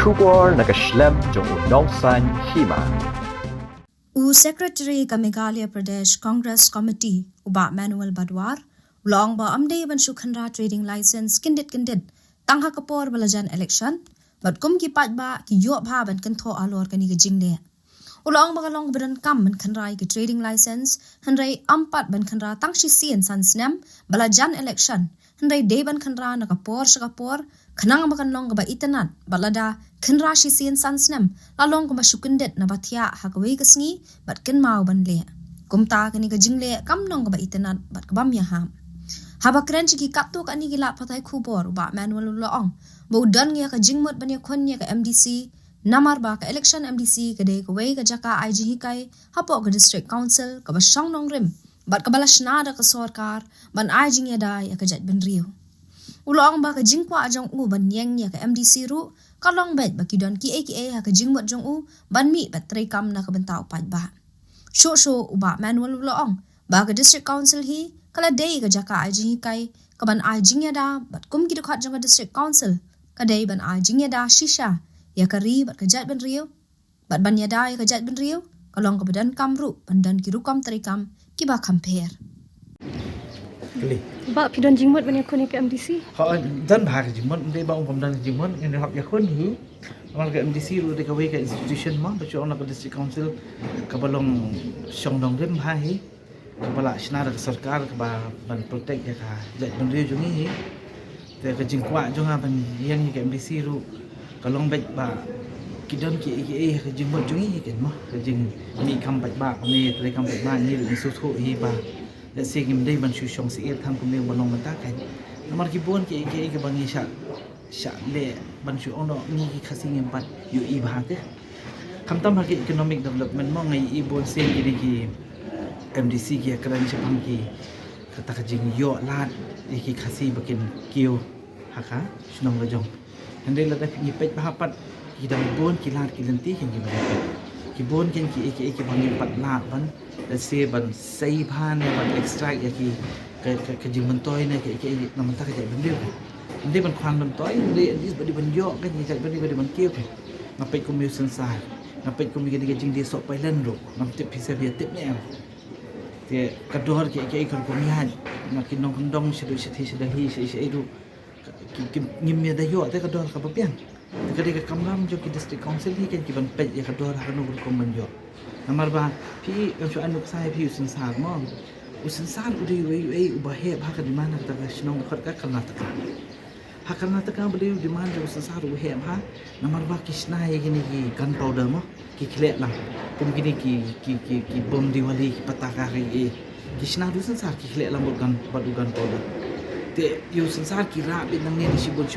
Shubor nakaslem jong unongsan hima. Secretary ka Meghalaya Pradesh Congress Committee uba Manuel Badwar ulong ba amde ban shukhanra trading license kindit tangha kapor balajan election bat kum ki pat ba ki yo bha ban kan tho alor kani ga jingle ulong ba kalong ban kam ban khanrai ki trading license hanrai ampat ban khanra tangshi sien sansnem balajan election hanrai de ban khanra na kapor shakapor khanang ba kan long ba itanat balada khanra shi sien sansnem lalong ba shukindet na bathia hakwe kasngi bat kan mau ban le kumta kani ga jingle kam long ba itanat bat kabam ya ham haba kren ki kapto kani gila patai khubor ba manual ulong bo dan ngia ka jingmot ban ya khon ya ka MDC namar ba ka election MDC ka de ka wei ka jaka IG kai hapo ka district council ka ba shang nong rim bat ka bala shna da ka sarkar ban IG ya dai ka jat ben rio ulong ba ka jingkwa ajong u ban yang ya ka MDC ru ka long bet ba ki don ki aka ha ka jingmot jong u ban mi bat tre kam na ka bentau pat ba sho uba manual ulong ba ka district council hi kala day ka jaka IG kai ka ban IG ya da bat kum ki khat jong ka district council ka day ban IG ya da shisha ya ka ri bat ka jat ben rio bat ban ya da ya ka jat ben rio ka long ka badan kamru bandan ki rukam tre kam ki ba compare Kali. Ba pidon jingmot ban yakun ke MDC. Họ dân bà cái jingmot đây bao gồm dân jingmot nên họ yakun hu. Orang ke MDC ru dekat way ke institution mah baca orang ke district council ke balong song dong rem ha hi. Ke bala sna ke sarkar ke ba ban protect ya ka. Jat ban rio jungi hi. Te ke jingkwa jong ha ban yang ke MDC ru kalong bet ba kidon ki ke jingmot jungi hi ken mah. Ke jing ni kam bat ba ni tre kam bat ba ni ru su thu hi ba. Let's say game day ban shu shong si tham kum leng balong mata kan namar ki bon ke bangi sha le ban shu ono ni ki khasi ngem pat yu i bha te kam tam ki economic development mo ngai i bon sen ki MDC ki kran chapang ki kata ka jing yo lat ki khasi bakin kiu haka snong la jong hande la da ki pet bha pat ki dam bon ki lat ki lenti ki ba ki bon ken ki bangi pat lat ban let's say ban say ban ban extract ya ki ke jing ban toy ne ke nam ta ke ban dio ndi ban khwan ban toy ndi dis ban yo ke ni ja ban kiu ke ngapet ko mi sensai ngapet ko mi ke jing di sok pai len ro ngam tip pisa dia tip ne te kador ke kan ko mi han ngakin nong dong sedu sedahi se ru ki ngim ya da yo te kador ka papian te ke kamram jo ki district council hi ke ban pet ya kador ha no ko man yo namar baพี่ชวนนุกไซพี่อุสสารมองอุสสารอุดีเว้ยอุบะเฮบฮักดิมันตะกะชนองขดกะคันนาตะกะฮักคันนาตะกะบลิวดิมันอุสสารอุเฮบฮะnamar ba kisna ye gini ki gun powder mo ki khle lang kum gini ki bom diwali ki pataka ki kisna du sensar ki khle lang gun powder te yu sensar ki ra bin nang ne sibon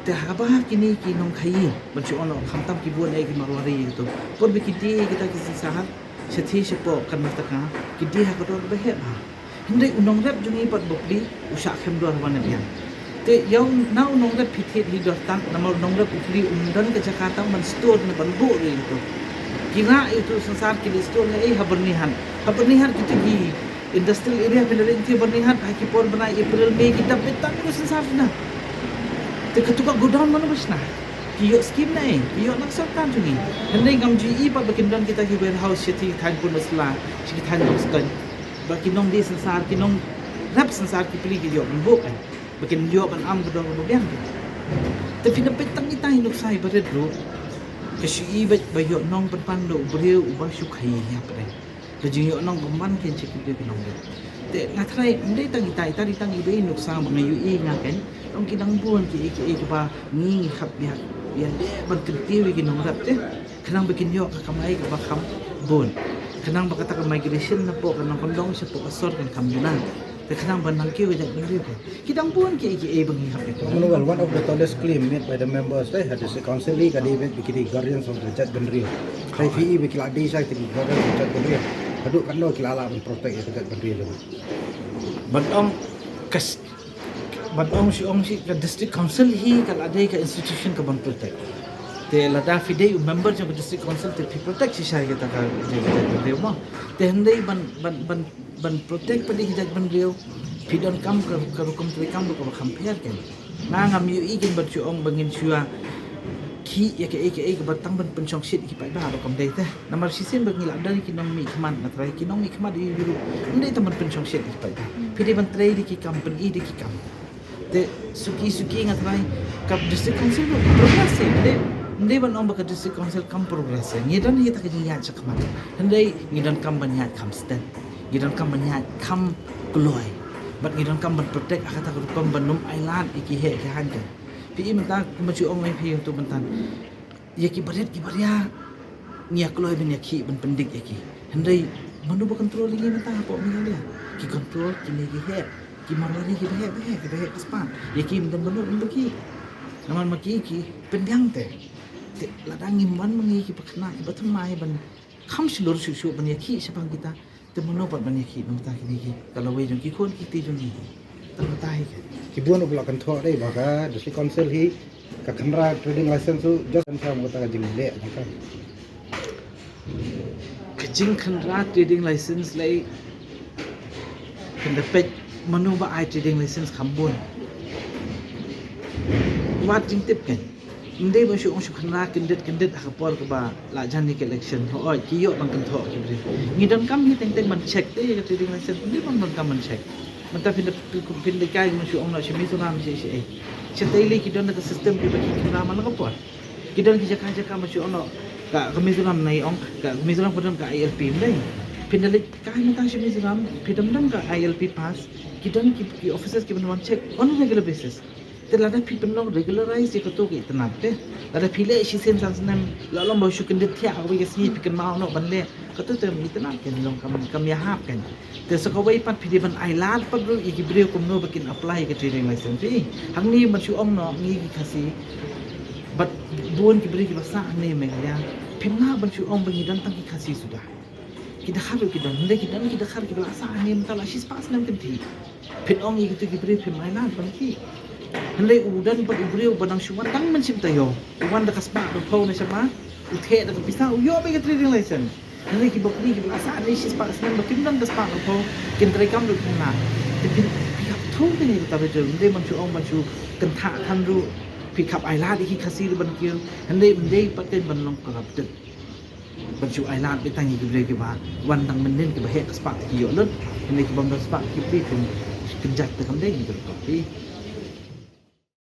te haba kini ki nong khai ban chu ono khamtam ki bon ai ki marwari to por bi ki di kita ki sensar sethi sepo kan mataka ki di ha ko ba he ba hindi unong rep jungi pat bokli usha khem dor ban bian te yaw na unong rep phithe hi dor tan namor unong rep upli undan ke jakarta man store ne ban bo ri to kira itu sensar ki store ne ai habernihan kita di industrial area pelarin ti bernihan ki por banai April Mei kita petang ko sensar na te ketuka godown mana basna kiyo scheme na kiyo nak sarkan tu ni hendai ngam GE pa bakin dan kita ki warehouse city than pun masla ki than stan bakin nong di sensar ki nong rap sensar ki pili ki yo bo kan bakin yo ban am godong bo biang te fina petang kita hinuk sai bare bro kasi ba yo nong pan do breu ba shu khai ya pre ke jing yo nong man ken chik de nong te ngatrai ndai tangi tai tari tangi be nuk sa bangai yu i ngaken ong kinang buon ki ba ni khap ya de ban kentiwi ki nong rap te kanang bikin yo ka kamai ka ba kham bon kanang ba kata ka migration na po kanang kondong sa po kasor kan kam duna te kanang ban nang kiwi jak ngri ko kidang buon ki bangi khap te well, one of the tallest claim made by the members had this council league and even bikini guardians of the Jat Benrio kai fi bikila di sai ti guardians of Jat Benrio kaduk kan lo kilala men protect ya Jat Benrio Badong si ka district council hi kal adai ka institution ka ban protect te lada fide member jo district council te protect si sai kita ka de mo te handai ban protect padi hijat ban rio pidon kam ka rukum tri kam ko kham pher ken na ngam yu igin bat chu ong bangin chua ki ya ke batang ban penchong shit ki pai ba ro kam dei te namar sisin ba ngila dan ki nong mi khman na trai ki nong mi khman di biru ndei taman penchong shit ki pai ba pidi ban trai di ki company di ki kam te suki ngatrai kap district council ko progress ndei ban om ba ka district council kam progress ni dan hi ta ki ya cha khman ndei ni dan kam ban ya kam stand ni dan kam ban ya kam gloi bat ni dan kam ban protect akata ko kam ban num island iki he ki han ka pi mentang kemacu ong mai pi untuk mentan ya ki baria nia kloi ben ya ki ben pendik ya ki hendai manu ba control ni mentang apa mi dia ki control ki ni ki he ki marari ki he kespan ya ki mentan banu bagi naman maki ki pendiang te ladang iman mengi ki pakna batun mai ban kham silur su ban ya ki sepang kita te manu pat ban ya ki mentang ki kalau we jong ki khon ki ti jong ni terbetai Kibuan ubla kan thok dei baka district council hi ka khamra trading license su just sama kata jing le kan kejing khandra trading license lai kendepet manu ba ai trading license khambun wat jing tip kan indai ba shu khandra kendet akapor ko ba la jan ni election ho oi ki yo bang kan thok ki bre ngidon kam hi teng ban check te trading license indai ban kam ban check mata pinda kai mun shu ong na shimi sunam si chetai ki don ka system ki baki kina man ka por ki don ki jaka ma shu ong ka kami sunam nai ong ka kami sunam podon ka ILP dai pinda le kai mata shimi sunam pidam dam ka ILP pass ki don ki officers ki ban check on a regular basis telada pi penong regularize ki to ki tanap te lada phile shi sen san sanam la lom ba shu kin dit thia ka si pi kan ma no ban le ka to te mi tanap ken long kam ya hap kan te so ka wai pat phi ban island pat ru ki bre kum no bakin apply ka trading license pi hang ni man shu ong no ngi ki khasi but buon ki bre ki basa ne me ya phimna ban shu ong bangi dan tang ki khasi sudah kita kharu ki dan le ki dan kita khar ki basa ne mtala shi spas nam kan thi phin ong ngi ki bre phim island ban ki Handai udan pag ubriu badang syuman dang man sim tayo. Uwan da kasba do pau na siya ma. Uthe da pisa uyo ba ka trading license. Handai ki bakni ki asa ni sis pa sen bakim dan kasba do pau kin trai kam do na. Tipin pikap thong ni ta be ndai man chu ong man chu kan tha than ru pikap ai la di ki khasi ban kiu. Handai paten ban long ka kapte. Ban chu ai la be tangi ki bre ki ba. Wan dang men nen ki ba he kasba ki yo lut. Handai ki bam da kasba ki pi kin kenjat ta kam dai ni ko pi.